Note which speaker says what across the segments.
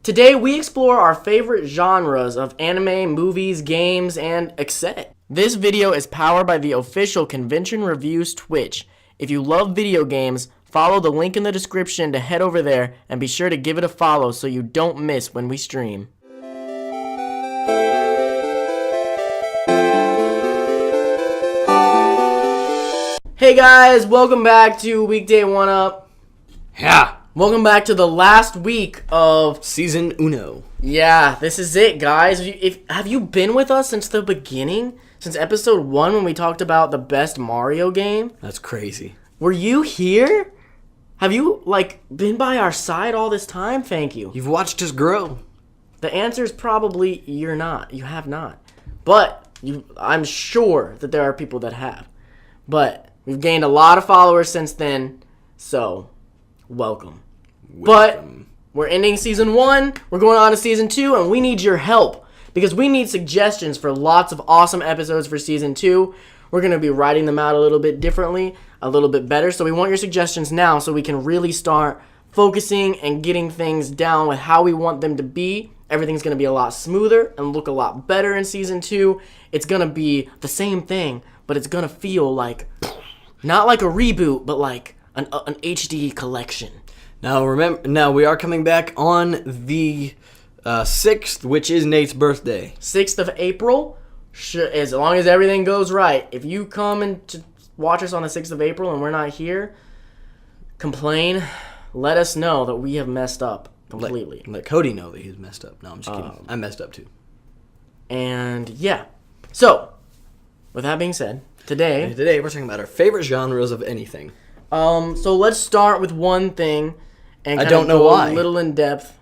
Speaker 1: Today we explore our favorite genres of anime, movies, games, and etc. This video is powered by the official Convention Reviews Twitch. If you love video games, follow the link in the description to head over there and be sure to give it a follow so you don't miss when we stream. Hey guys, welcome back to Weekday 1-Up.
Speaker 2: Yeah.
Speaker 1: Welcome back to the last week of
Speaker 2: Season Uno.
Speaker 1: Yeah, this is it, guys. Have you been with us since the beginning? Since episode 1 when we talked about the best Mario game?
Speaker 2: That's crazy.
Speaker 1: Were you here? Have you, been by our side all this time? Thank you.
Speaker 2: You've watched us grow.
Speaker 1: The answer is probably you're not. You have not. But I'm sure that there are people that have. But we've gained a lot of followers since then, so welcome. But we're ending season 1, we're going on to season 2, and we need your help because we need suggestions for lots of awesome episodes for season 2. We're going to be writing them out a little bit differently, a little bit better, so we want your suggestions now so we can really start focusing and getting things down with how we want them to be. Everything's going to be a lot smoother and look a lot better in season 2. It's going to be the same thing, but it's going to feel like, not like a reboot, but like an HD collection.
Speaker 2: Now remember, we are coming back on the 6th, which is Nate's birthday.
Speaker 1: 6th of April, as long as everything goes right. If you come and to watch us on the 6th of April and we're not here, complain, let us know that we have messed up completely.
Speaker 2: Let Cody know that he's messed up. No, I'm just kidding. I messed up too.
Speaker 1: And yeah. So, with that being said, today
Speaker 2: we're talking about our favorite genres of anything.
Speaker 1: So let's start with one thing and
Speaker 2: I don't know
Speaker 1: go
Speaker 2: why.
Speaker 1: a little in depth.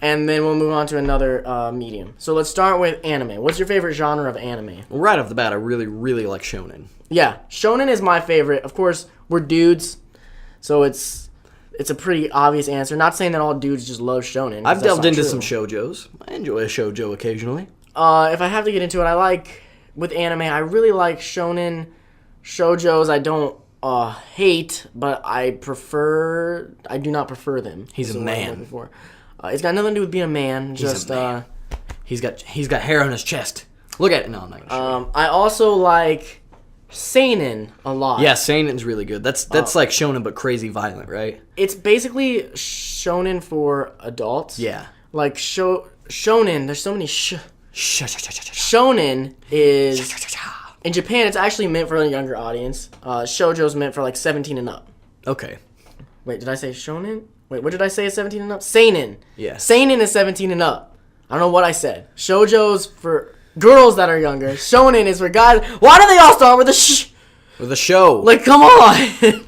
Speaker 1: And then we'll move on to another medium. So let's start with anime. What's your favorite genre of anime?
Speaker 2: Well, right off the bat, I really, really like shonen.
Speaker 1: Yeah, shonen is my favorite. Of course, we're dudes, so it's a pretty obvious answer. Not saying that all dudes just love shonen.
Speaker 2: I've delved into some shoujos. I enjoy a shoujo occasionally.
Speaker 1: If I have to get into it, with anime, I really like shonen. Shoujos, I don't hate, but I do not prefer them.
Speaker 2: He's a man.
Speaker 1: It's got nothing to do with being a man.
Speaker 2: He's a man. He's got hair on his chest. Look at it. No, I'm not gonna show you.
Speaker 1: I also like seinen a lot.
Speaker 2: Yeah, seinen's really good. That's like shonen but crazy violent, right?
Speaker 1: It's basically shonen for adults.
Speaker 2: Yeah.
Speaker 1: Like shonen. There's so many shonen is in Japan. It's actually meant for a younger audience. Shoujo's meant for 17 and up.
Speaker 2: Okay.
Speaker 1: Wait, did I say shonen? Wait, what did I say is 17 and up? Seinen.
Speaker 2: Yeah.
Speaker 1: Seinen is 17 and up. I don't know what I said. Shoujo's for girls that are younger. Shonen is for guys. Why do they all start with a sh?
Speaker 2: With a show.
Speaker 1: Come on.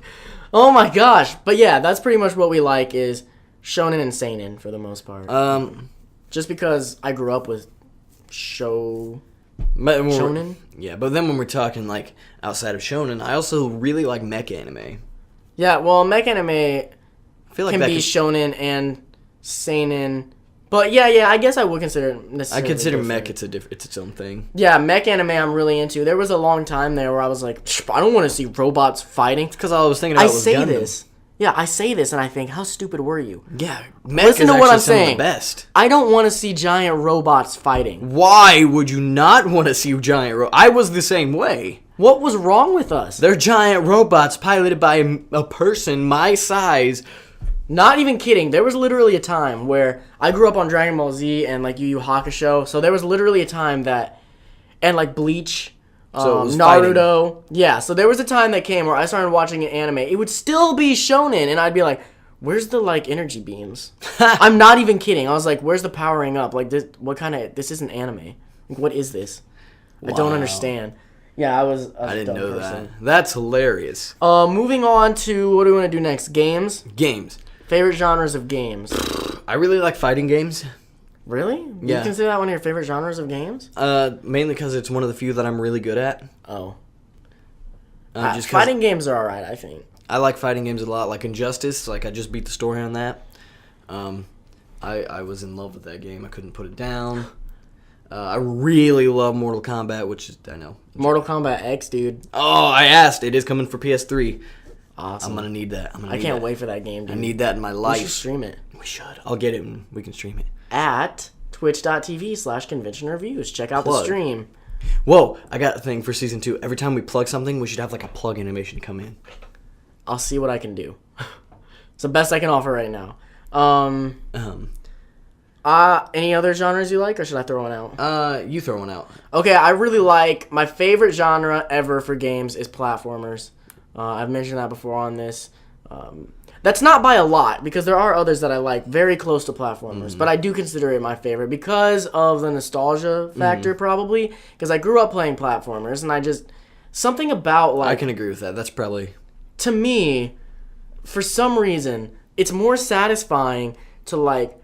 Speaker 1: Oh my gosh. But yeah, that's pretty much what we like is shonen and seinen for the most part. Just because I grew up with shonen.
Speaker 2: Yeah, but then when we're talking outside of shonen, I also really like mech anime.
Speaker 1: Yeah, well, mech anime
Speaker 2: I feel like
Speaker 1: can
Speaker 2: that
Speaker 1: be shonen and seinen. But yeah, I guess I would consider it necessarily
Speaker 2: I consider
Speaker 1: different.
Speaker 2: mech it's its own thing.
Speaker 1: Yeah, mech anime I'm really into. There was a long time there where I was like, I don't want to see robots fighting.
Speaker 2: Because all I was thinking about was Gundam.
Speaker 1: This. Yeah, I say this and I think, how stupid were you?
Speaker 2: Yeah, mech
Speaker 1: Listen
Speaker 2: is
Speaker 1: to what I'm
Speaker 2: some of
Speaker 1: saying.
Speaker 2: the best.
Speaker 1: I don't want to see giant robots fighting.
Speaker 2: Why would you not want to see giant robots? I was the same way.
Speaker 1: What was wrong with us?
Speaker 2: They're giant robots piloted by a person my size.
Speaker 1: Not even kidding. There was literally a time where I grew up on Dragon Ball Z and Yu Yu Hakusho. So there was literally a time that, and Bleach,
Speaker 2: So it was
Speaker 1: Naruto.
Speaker 2: fighting.
Speaker 1: Yeah, so there was a time that came where I started watching an anime. It would still be shonen, and I'd be like, where's the energy beams? I'm not even kidding. I was like, where's the powering up? This isn't anime. What is this?
Speaker 2: Wow.
Speaker 1: I don't understand. Yeah,
Speaker 2: I didn't know that. That's hilarious.
Speaker 1: Moving on to, what do we want to do next? Games?
Speaker 2: Games.
Speaker 1: Favorite genres of games?
Speaker 2: I really like fighting games.
Speaker 1: Really?
Speaker 2: Yeah.
Speaker 1: You consider that one of your favorite genres of games?
Speaker 2: Mainly because it's one of the few that I'm really good at.
Speaker 1: Oh.
Speaker 2: Just
Speaker 1: fighting games are alright, I think.
Speaker 2: I like fighting games a lot. Like Injustice, I just beat the story on that. I was in love with that game. I couldn't put it down. I really love Mortal Kombat, which is, I know.
Speaker 1: Mortal Kombat X, dude.
Speaker 2: Oh, I asked. It is coming for PS3.
Speaker 1: Awesome.
Speaker 2: I'm going to need that.
Speaker 1: I can't wait for that game, dude.
Speaker 2: I need that in my
Speaker 1: We
Speaker 2: life.
Speaker 1: should stream it.
Speaker 2: We should. I'll get it and we can stream it.
Speaker 1: At twitch.tv/convention-reviews. Check out the stream.
Speaker 2: Whoa, I got a thing for season 2. Every time we plug something, we should have like a plug animation come in.
Speaker 1: I'll see what I can do. It's the best I can offer right now. Any other genres you like, or should I throw one out?
Speaker 2: You throw one out.
Speaker 1: Okay, I really like, my favorite genre ever for games is platformers. I've mentioned that before on this. That's not by a lot, because there are others that I like very close to platformers, but I do consider it my favorite because of the nostalgia factor, probably, because I grew up playing platformers, and I just, something about, like...
Speaker 2: I can agree with that. That's probably...
Speaker 1: To me, for some reason, it's more satisfying to, like,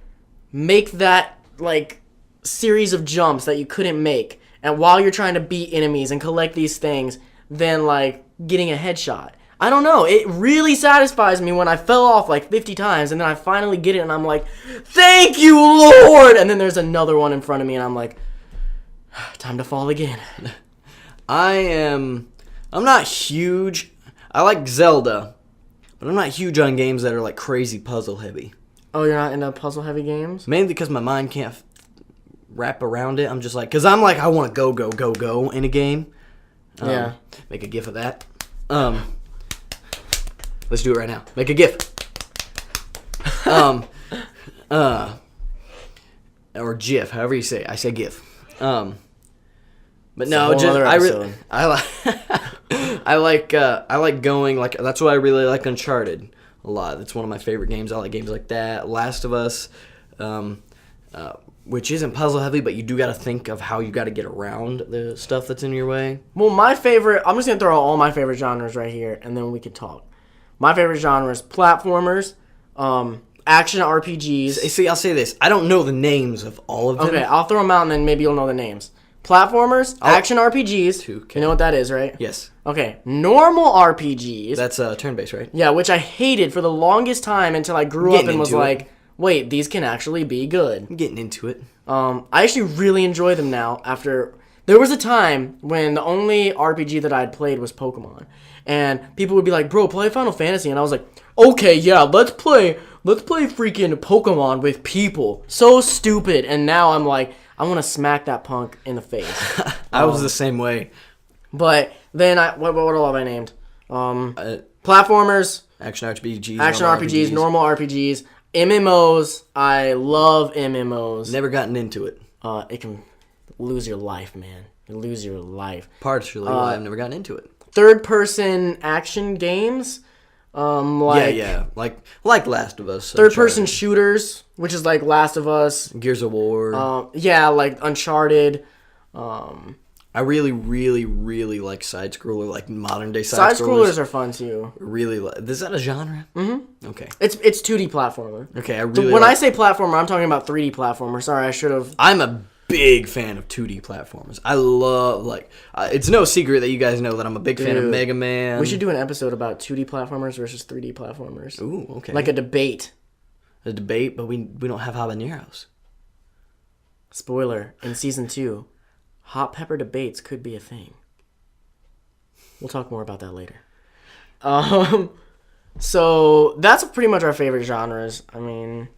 Speaker 1: make that, like, series of jumps that you couldn't make, and while you're trying to beat enemies and collect these things, than, like, getting a headshot. I don't know. It really satisfies me when I fell off like 50 times and then I finally get it and I'm like, thank you, Lord! And then there's another one in front of me and I'm like, time to fall again.
Speaker 2: I'm not huge. I like Zelda, but I'm not huge on games that are like crazy puzzle heavy.
Speaker 1: Oh, you're not into puzzle heavy games?
Speaker 2: Mainly because my mind can't wrap around it. I'm just like, because I'm like, I want to go in a game.
Speaker 1: Yeah.
Speaker 2: Make a gif of that. Let's do it right now. Make a GIF. Or GIF, however you say it. I say GIF. But no, just I like going like that's why I really like Uncharted a lot. That's one of my favorite games. I like games like that. Last of Us, which isn't puzzle heavy, but you do got to think of how you got to get around the stuff that's in your way.
Speaker 1: Well, my favorite, I'm just gonna throw out all my favorite genres right here, and then we can talk. My favorite genre is platformers, action RPGs.
Speaker 2: See, I'll say this. I don't know the names of all of them.
Speaker 1: Okay, I'll throw them out and then maybe you'll know the names. Platformers, action RPGs.
Speaker 2: Okay.
Speaker 1: You know what that is, right?
Speaker 2: Yes.
Speaker 1: Okay, normal RPGs.
Speaker 2: That's turn-based, right?
Speaker 1: Yeah, which I hated for the longest time until I grew up and was like, wait, these can actually be good.
Speaker 2: I'm getting into it.
Speaker 1: I actually really enjoy them now after... There was a time when the only RPG that I'd played was Pokemon. And people would be like, bro, play Final Fantasy. And I was like, okay, yeah, let's play freaking Pokemon with people. So stupid. And now I'm like, I want to smack that punk in the face.
Speaker 2: I was the same way.
Speaker 1: But then, what all have I named? Platformers.
Speaker 2: Action RPGs.
Speaker 1: Action RPGs, normal RPGs. MMOs. I love MMOs.
Speaker 2: Never gotten into it.
Speaker 1: It can lose your life, man. You lose your life.
Speaker 2: Partially why I've never gotten into it.
Speaker 1: Third-person action games, like
Speaker 2: like Last of Us.
Speaker 1: Third-person shooters, which is like Last of Us,
Speaker 2: Gears of War.
Speaker 1: Like Uncharted.
Speaker 2: I really, really, really like side scroller, like modern day side
Speaker 1: scrollers are fun too.
Speaker 2: Really, is that a genre? Mm-hmm. Okay.
Speaker 1: It's 2D platformer.
Speaker 2: Okay,
Speaker 1: when I say platformer, I'm talking about 3D platformer. Sorry, I should have.
Speaker 2: I'm a big fan of 2D platformers. I love it's no secret that you guys know that I'm a big fan of Mega Man.
Speaker 1: We should do an episode about 2D platformers versus 3D platformers.
Speaker 2: Ooh, okay.
Speaker 1: Like a debate.
Speaker 2: A debate, but we don't have habaneros.
Speaker 1: Spoiler: in season 2, hot pepper debates could be a thing. We'll talk more about that later. So that's pretty much our favorite genres. I mean,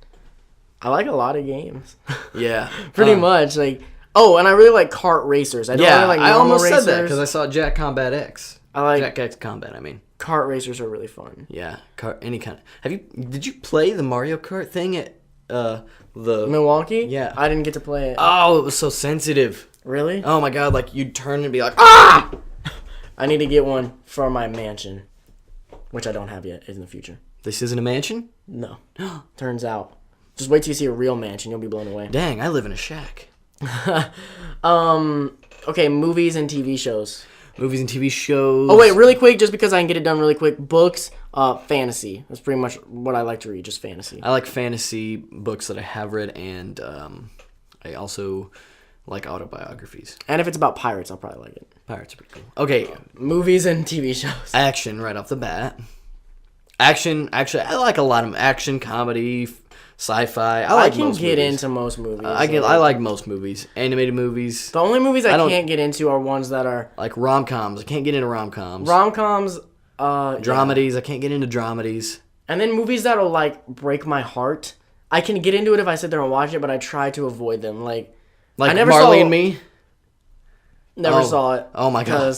Speaker 1: I like a lot of games.
Speaker 2: Yeah.
Speaker 1: Pretty much. And I really like kart racers. I don't really like normal
Speaker 2: almost
Speaker 1: racers.
Speaker 2: said that because I saw Jack Combat X.
Speaker 1: I like
Speaker 2: Jack X Combat, I mean.
Speaker 1: Kart racers are really fun.
Speaker 2: Yeah. Any kind of... Did you play the Mario Kart thing at the...
Speaker 1: Milwaukee?
Speaker 2: Yeah.
Speaker 1: I didn't get to play it.
Speaker 2: Oh, it was so sensitive.
Speaker 1: Really?
Speaker 2: Oh my god, like you'd turn and be like, ah!
Speaker 1: I need to get one for my mansion, which I don't have yet in the future.
Speaker 2: This isn't a mansion?
Speaker 1: No. Turns out. Just wait till you see a real mansion. You'll be blown away.
Speaker 2: Dang, I live in a shack.
Speaker 1: Okay, movies and TV shows.
Speaker 2: Movies and TV shows.
Speaker 1: Oh, wait, really quick, just because I can get it done really quick. Books, fantasy. That's pretty much what I like to read, just fantasy.
Speaker 2: I like fantasy books that I have read, and I also like autobiographies.
Speaker 1: And if it's about pirates, I'll probably like it.
Speaker 2: Pirates are pretty cool. Okay.
Speaker 1: Movies and TV shows.
Speaker 2: Action, right off the bat. Action, actually, I like a lot of action, comedy, sci-fi. I can
Speaker 1: get into most movies.
Speaker 2: I like most movies. Animated movies.
Speaker 1: The only movies I can't get into are ones that are...
Speaker 2: Like rom-coms. I can't get into rom-coms.
Speaker 1: Rom-coms,
Speaker 2: Dramedies. Yeah. I can't get into dramedies.
Speaker 1: And then movies that'll, like, break my heart. I can get into it if I sit there and watch it, but I try to avoid them. Like
Speaker 2: Like
Speaker 1: I never
Speaker 2: Marley
Speaker 1: saw,
Speaker 2: and Me?
Speaker 1: Never saw it.
Speaker 2: Oh my God.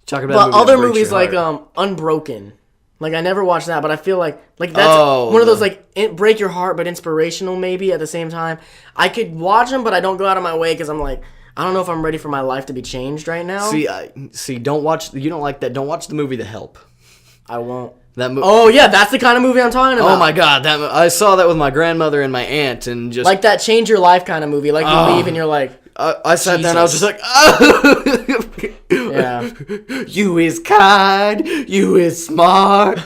Speaker 2: Talk about
Speaker 1: But
Speaker 2: a movie
Speaker 1: other
Speaker 2: that breaks
Speaker 1: movies
Speaker 2: your
Speaker 1: like
Speaker 2: heart.
Speaker 1: Unbroken. Like I never watched that, but I feel like that's one of those like break your heart but inspirational maybe at the same time. I could watch them, but I don't go out of my way because I'm like I don't know if I'm ready for my life to be changed right now.
Speaker 2: Don't watch. You don't like that. Don't watch the movie The Help.
Speaker 1: I won't.
Speaker 2: That movie.
Speaker 1: Oh yeah, that's the kind of movie I'm talking about.
Speaker 2: Oh my God, I saw that with my grandmother and my aunt, and just
Speaker 1: like that change your life kind of movie. Like you leave and you're like,
Speaker 2: I sat there and I was just like, oh.
Speaker 1: Yeah.
Speaker 2: You is kind, you is smart.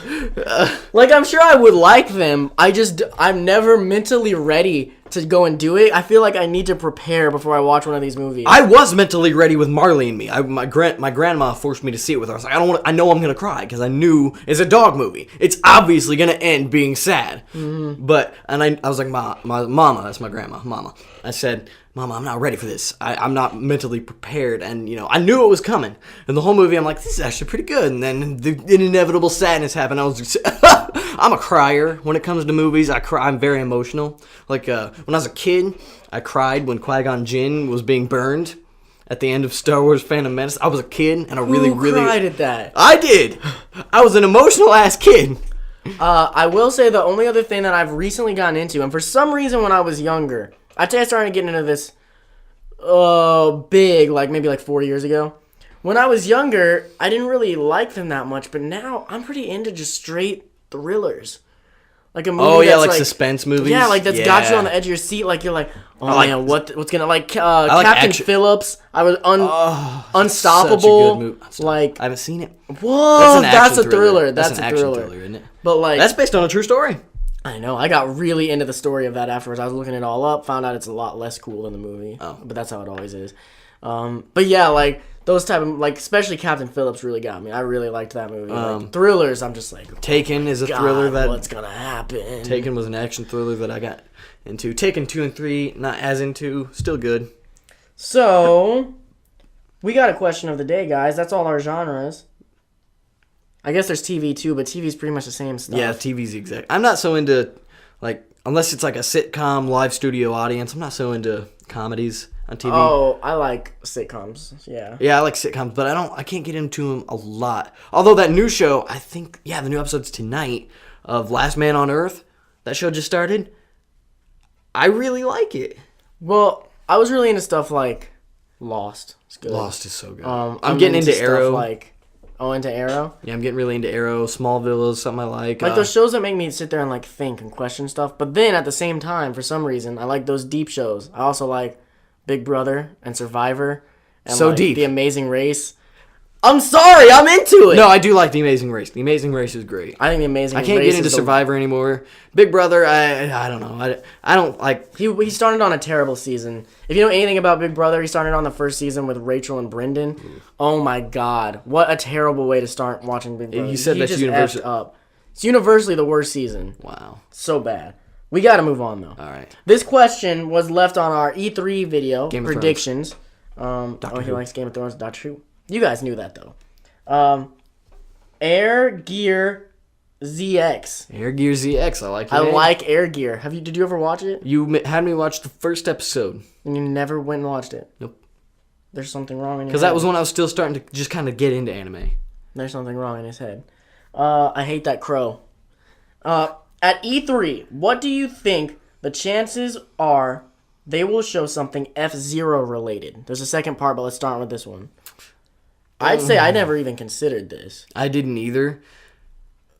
Speaker 1: Like I'm sure I would like them. I'm never mentally ready to go and do it. I feel like I need to prepare before I watch one of these movies.
Speaker 2: I was mentally ready with Marley and Me. My grandma forced me to see it with her. I was like, I know I'm gonna cry because I knew it's a dog movie. It's obviously gonna end being sad. Mm-hmm. But I was like, Mama, that's my grandma, Mama. I said, Mama, I'm not ready for this. I'm not mentally prepared, and I knew it was coming. And the whole movie, I'm like, this is actually pretty good. And then the inevitable sadness happened. I was just, I'm a crier when it comes to movies. I cry. I'm very emotional. Like when I was a kid, I cried when Qui-Gon Jinn was being burned at the end of Star Wars: Phantom Menace. I was a kid, and I really
Speaker 1: cried at that?
Speaker 2: I did. I was an emotional ass kid.
Speaker 1: I will say the only other thing that I've recently gotten into, and for some reason when I was younger, I'd say I started getting into this big, like maybe like 4 years ago. When I was younger, I didn't really like them that much, but now I'm pretty into just straight thrillers. Like a movie that's
Speaker 2: like suspense movies.
Speaker 1: Yeah, like that's got you on the edge of your seat. Like you're like, oh man, what's gonna like
Speaker 2: like
Speaker 1: Captain
Speaker 2: action.
Speaker 1: Phillips. I was Unstoppable.
Speaker 2: Such a good movie.
Speaker 1: Like
Speaker 2: I haven't seen it.
Speaker 1: Whoa, that's a thriller.
Speaker 2: That's
Speaker 1: an
Speaker 2: a
Speaker 1: action
Speaker 2: thriller, isn't it?
Speaker 1: But like
Speaker 2: that's based on a true story.
Speaker 1: I know. I got really into the story of that afterwards. I was looking it all up, found out it's a lot less cool than the movie.
Speaker 2: Oh.
Speaker 1: But that's how it always is. But yeah, like those type of like especially Captain Phillips really got me. I really liked that movie. Like, thrillers, I'm just like
Speaker 2: Taken is a thriller that
Speaker 1: what's gonna happen.
Speaker 2: Taken was an action thriller that I got into. Taken 2 and 3, not as into, still good.
Speaker 1: So we got a question of the day, guys. That's all our genres. I guess there's TV too, but TV's pretty much the same stuff.
Speaker 2: Yeah, TV's exact. I'm not so into like unless it's like a sitcom live studio audience. I'm not so into comedies on TV.
Speaker 1: Oh, I like sitcoms. Yeah.
Speaker 2: Yeah, I like sitcoms, but I can't get into them a lot. Although that new show, I think, the new episode's tonight of Last Man on Earth. That show just started. I really like it.
Speaker 1: Well, I was really into stuff like Lost. It's good.
Speaker 2: Lost is so good.
Speaker 1: I'm
Speaker 2: getting into Arrow.
Speaker 1: Into Arrow?
Speaker 2: Yeah, I'm getting really into Arrow. Smallville is something I like.
Speaker 1: Like those shows that make me sit there and like think and question stuff. But then at the same time, for some reason, I like those deep shows. I also like Big Brother and Survivor. And
Speaker 2: so
Speaker 1: like
Speaker 2: deep.
Speaker 1: The Amazing Race. I'm sorry, I'm into it.
Speaker 2: No, I do like The Amazing Race. The Amazing Race is great.
Speaker 1: I think The Amazing Race
Speaker 2: I can't get into Survivor anymore. Big Brother, I don't know. I don't like...
Speaker 1: He started on a terrible season. If you know anything about Big Brother, he started on the first season with Rachel and Brendan. Oh my God. What a terrible way to start watching Big Brother.
Speaker 2: You said that's
Speaker 1: universally up. It's universally the worst season.
Speaker 2: Wow.
Speaker 1: So bad. We got to move on, though.
Speaker 2: All right.
Speaker 1: This question was left on our E3 video,
Speaker 2: Game of
Speaker 1: predictions. He likes Game of Thrones, Doctor Who. You guys knew that, though. Air Gear ZX.
Speaker 2: Air Gear ZX, I like it.
Speaker 1: I like Air Gear. Did you ever watch it?
Speaker 2: You had me watch the first episode.
Speaker 1: And you never went and watched it?
Speaker 2: Nope.
Speaker 1: There's something wrong in your head.
Speaker 2: Because that was when I was still starting to just kind of get into anime.
Speaker 1: There's something wrong in his head. I hate that crow. At E3, what do you think the chances are they will show something F-Zero related? There's a second part, but let's start with this one. I'd say I never even considered this.
Speaker 2: I didn't either.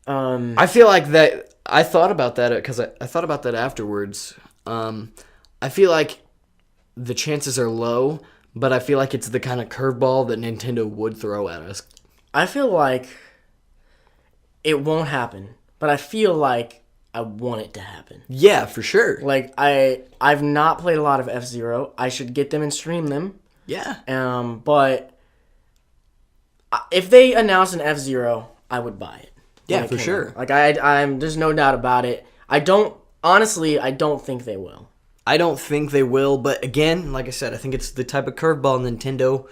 Speaker 2: I feel like that... I thought about that because I thought about that afterwards. I feel like the chances are low, but I feel like it's the kind of curveball that Nintendo would throw at us.
Speaker 1: I feel like it won't happen, but I feel like I want it to happen.
Speaker 2: Yeah, for sure.
Speaker 1: Like, I've not played a lot of F-Zero. I should get them and stream them.
Speaker 2: Yeah.
Speaker 1: But if they announce an F-Zero, I would buy it.
Speaker 2: Yeah, for sure.
Speaker 1: Like, I'm there's no doubt about it. I don't think they will.
Speaker 2: I don't think they will, but again, like I said, I think it's the type of curveball Nintendo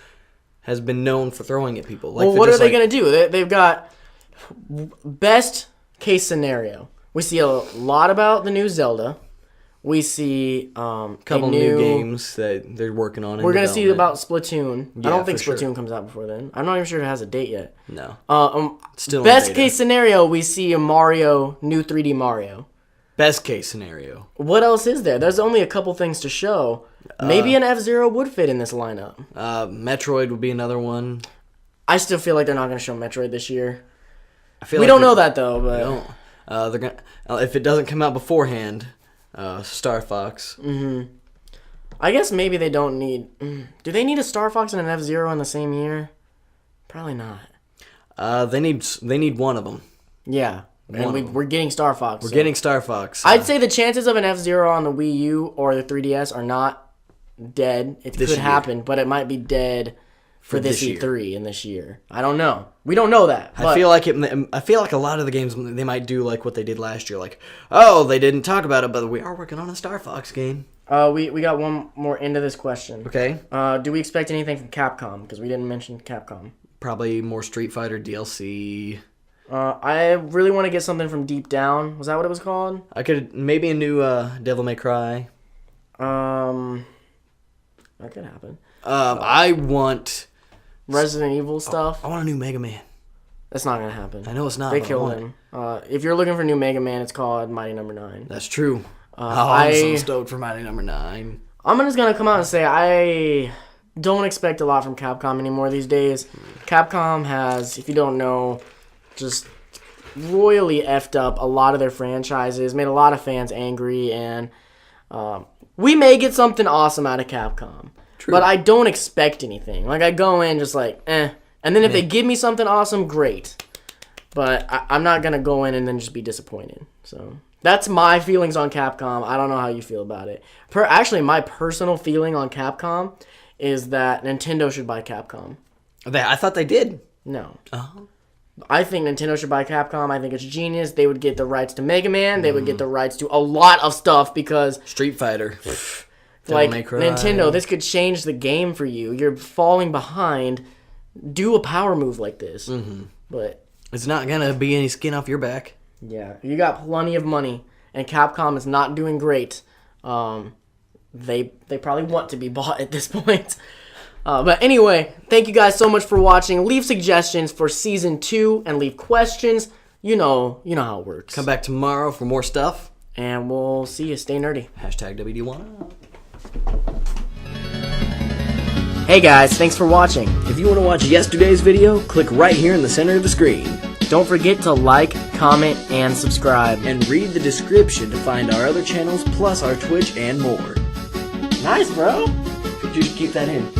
Speaker 2: has been known for throwing at people. Like,
Speaker 1: well, what are they going to do? They've got best case scenario. We see a lot about the new Zelda. We see
Speaker 2: Couple
Speaker 1: a
Speaker 2: new games that they're working on.
Speaker 1: We're gonna see about Splatoon. I
Speaker 2: Yeah,
Speaker 1: don't think
Speaker 2: for
Speaker 1: Splatoon
Speaker 2: sure.
Speaker 1: comes out before then. I'm not even sure if it has a date yet.
Speaker 2: No.
Speaker 1: Best
Speaker 2: Still in beta.
Speaker 1: case scenario, we see a Mario, new 3D Mario.
Speaker 2: Best case scenario.
Speaker 1: What else is there? There's only a couple things to show. Maybe an F-Zero would fit in this lineup.
Speaker 2: Metroid would be another one.
Speaker 1: I still feel like they're not gonna show Metroid this year.
Speaker 2: I feel
Speaker 1: We
Speaker 2: like
Speaker 1: don't know that though, but
Speaker 2: They're gonna if it doesn't come out beforehand. Star Fox.
Speaker 1: I guess maybe they don't need. Do they need a Star Fox and an F-Zero in the same year? Probably not.
Speaker 2: They need one of them.
Speaker 1: Yeah, and we're getting Star Fox.
Speaker 2: We're getting Star Fox.
Speaker 1: I'd say the chances of an F-Zero on the Wii U or the 3DS are not dead. It could happen, but it might be dead for this E3 in this year. I don't know. We don't know that.
Speaker 2: I feel like a lot of the games they might do like what they did last year. Like, oh, they didn't talk about it, but we are working on a Star Fox game.
Speaker 1: We got one more into this question.
Speaker 2: Okay.
Speaker 1: Do we expect anything from Capcom? Because we didn't mention Capcom.
Speaker 2: Probably more Street Fighter DLC.
Speaker 1: I really want to get something from Deep Down. Was that what it was called?
Speaker 2: I could maybe a new Devil May Cry.
Speaker 1: That could happen.
Speaker 2: I want
Speaker 1: Resident Evil stuff.
Speaker 2: I want a new Mega Man.
Speaker 1: That's not gonna happen.
Speaker 2: I know it's not.
Speaker 1: They killed him. If you're looking for new Mega Man, it's called Mighty Number 9.
Speaker 2: That's true. I'm so stoked for Mighty Number 9.
Speaker 1: I'm just gonna come out and say I don't expect a lot from Capcom anymore these days. Capcom has, if you don't know, just royally effed up a lot of their franchises, made a lot of fans angry, and we may get something awesome out of Capcom. True. But I don't expect anything. Like, I go in just like, eh. And then if they give me something awesome, great. But I'm not going to go in and then just be disappointed. So that's my feelings on Capcom. I don't know how you feel about it. Actually, my personal feeling on Capcom is that Nintendo should buy Capcom.
Speaker 2: I thought they did.
Speaker 1: No. I think Nintendo should buy Capcom. I think it's genius. They would get the rights to Mega Man. They would get the rights to a lot of stuff because
Speaker 2: Street Fighter.
Speaker 1: Like, Nintendo, this could change the game for you. You're falling behind. Do a power move like this. But
Speaker 2: it's not going to be any skin off your back.
Speaker 1: Yeah. You got plenty of money, and Capcom is not doing great. They probably want to be bought at this point. But anyway, thank you guys so much for watching. Leave suggestions for Season 2 and leave questions. You know how it works.
Speaker 2: Come back tomorrow for more stuff.
Speaker 1: And we'll see you. Stay nerdy.
Speaker 2: #WD1.
Speaker 1: Hey guys, thanks for watching.
Speaker 2: If you want to watch yesterday's video, click right here in the center of the screen.
Speaker 1: Don't forget to like, comment, and subscribe.
Speaker 2: And read the description to find our other channels, plus our Twitch and more.
Speaker 1: Nice, bro.
Speaker 2: You should keep that in.